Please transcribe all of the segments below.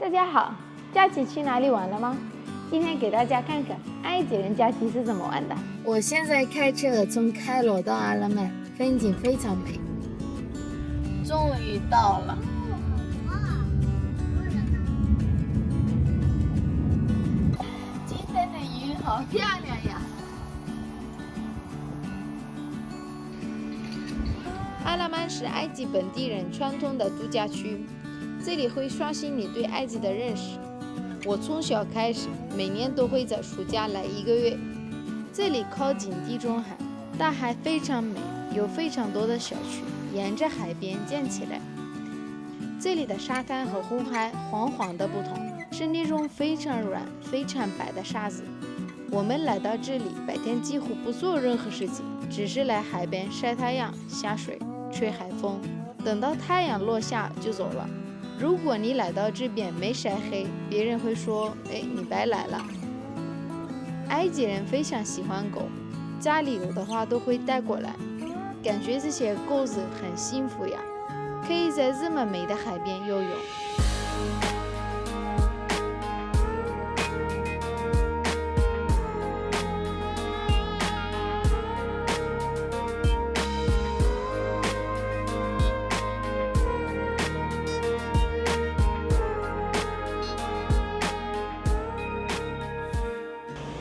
大家好，假期去哪里玩了吗？今天给大家看看埃及人假期是怎么玩的。我现在开车从开罗到阿拉曼，风景非常美。终于到了。今天的云好漂亮呀！阿拉曼是埃及本地人传统的度假区，这里会刷新你对埃及的认识。我从小开始，每年都会在暑假来1个月。这里靠近地中海，大海非常美，有非常多的小区沿着海边建起来。这里的沙滩和红海黄黄的不同，是那种非常软、非常白的沙子。我们来到这里，白天几乎不做任何事情，只是来海边晒太阳、下水、吹海风，等到太阳落下就走了。如果你来到这边没晒黑，别人会说：“哎，你白来了。”埃及人非常喜欢狗，家里有的话都会带过来，感觉这些狗子很幸福呀，可以在这么美的海边游泳。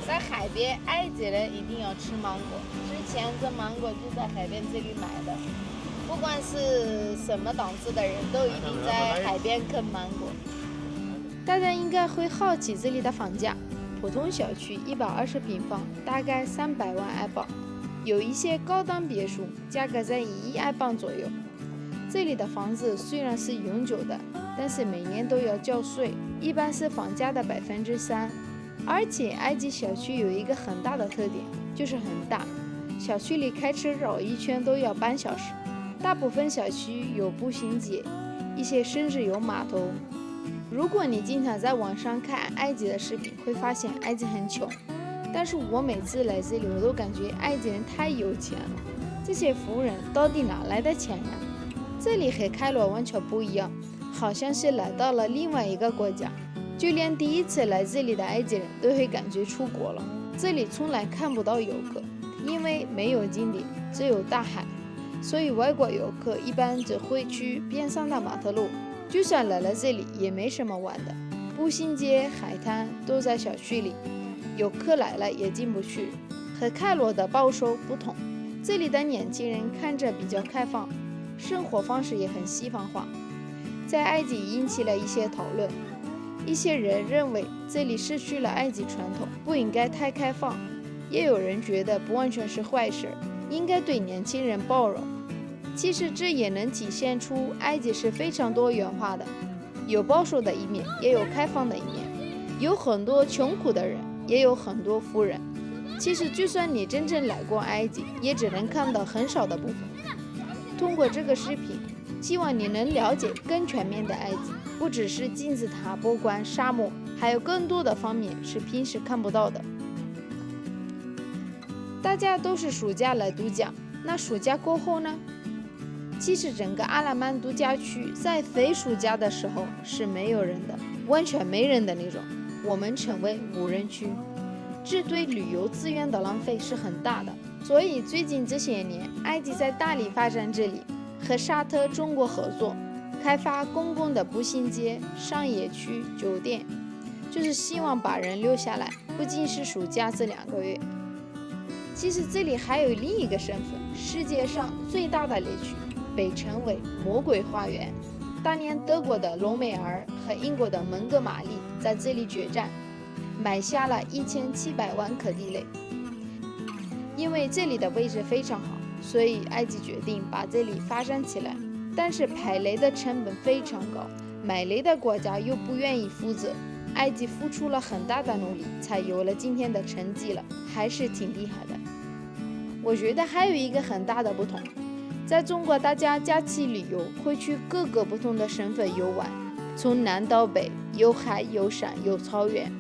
在海边，埃及人一定要吃芒果。之前这芒果就在海边这里买的，不管是什么档次的人都一定在海边啃芒果。大家应该会好奇这里的房价，普通小区120平方，大概300万埃镑，有一些高档别墅，价格在1亿埃镑左右。这里的房子虽然是永久的，但是每年都要交税，一般是房价的3%。而且埃及小区有一个很大的特点，就是很大，小区里开车绕一圈都要半小时。大部分小区有步行街，一些甚至有码头。如果你经常在网上看埃及的视频，会发现埃及很穷，但是我每次来这里，我都感觉埃及人太有钱了。这些富人到底哪来的钱呀？这里和开罗完全不一样，好像是来到了另外一个国家。就连第一次来这里的埃及人都会感觉出国了。这里从来看不到游客，因为没有景点，只有大海，所以外国游客一般只会去边上的马特路。就算来了这里，也没什么玩的，步行街、海滩都在小区里，游客来了也进不去。和开罗的保守不同，这里的年轻人看着比较开放，生活方式也很西方化，在埃及引起了一些讨论。一些人认为这里失去了埃及传统，不应该太开放，也有人觉得不完全是坏事，应该对年轻人包容。其实这也能体现出埃及是非常多元化的，有保守的一面，也有开放的一面，有很多穷苦的人，也有很多富人。其实就算你真正来过埃及，也只能看到很少的部分。通过这个视频，希望你能了解更全面的埃及，不只是金字塔、博物馆、沙漠，还有更多的方面是平时看不到的。大家都是暑假来度假，那暑假过后呢？其实整个阿拉曼度假区在非暑假的时候是没有人的，完全没人的那种，我们称为无人区。这对旅游资源的浪费是很大的，所以最近这些年，埃及在大力发展这里，和沙特中国合作，开发公共的步行街、商业区、酒店，就是希望把人留下来，不仅是暑假这2个月。其实这里还有另一个身份，世界上最大的猎区，被称为魔鬼花园。当年德国的隆美尔和英国的蒙哥马利在这里决战，买下了1700万亩地雷。因为这里的位置非常好，所以埃及决定把这里发展起来。但是排雷的成本非常高，买雷的国家又不愿意负责，埃及付出了很大的努力，才有了今天的成绩了，还是挺厉害的。我觉得还有一个很大的不同，在中国大家假期旅游会去各个不同的省份游玩，从南到北，有海有山有草原，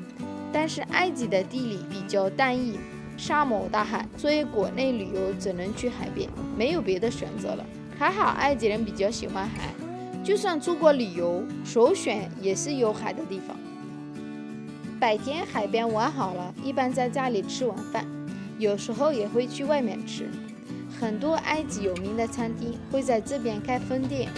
但是埃及的地理比较单一，沙漠大海，所以国内旅游只能去海边，没有别的选择了。还好埃及人比较喜欢海，就算出国旅游，首选也是有海的地方。白天海边玩好了，一般在家里吃晚饭，有时候也会去外面吃。很多埃及有名的餐厅会在这边开分店。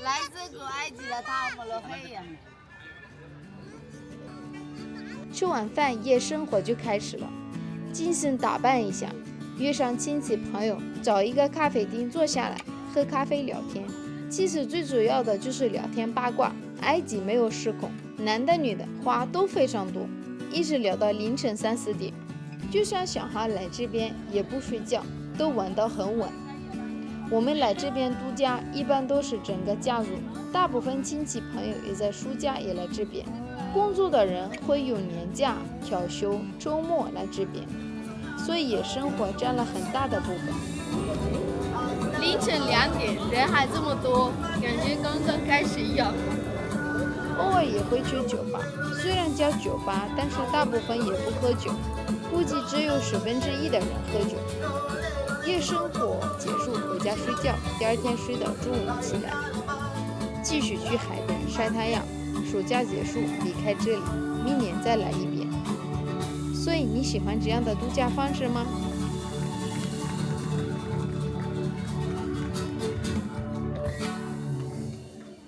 来这个埃及的他们了黑呀。吃晚饭，夜生活就开始了。精心打扮一下，约上亲戚朋友，找一个咖啡厅坐下来喝咖啡聊天。其实最主要的就是聊天八卦。埃及没有社恐，男的女的话都非常多，一直聊到凌晨3、4点。就算小孩来这边也不睡觉，都玩到很晚。我们来这边度假一般都是整个家族，大部分亲戚朋友也在暑假也来这边。工作的人会用年假、调休、周末来这边，所以夜生活占了很大的部分。凌晨2点，人还这么多，感觉刚刚开始一样。偶尔也会去酒吧，虽然叫酒吧，但是大部分也不喝酒，估计只有1/10的人喝酒。夜生活结束回家睡觉，第二天睡到中午起来，继续去海边晒太阳。暑假结束离开这里，明年再来一遍。所以你喜欢这样的度假方式吗？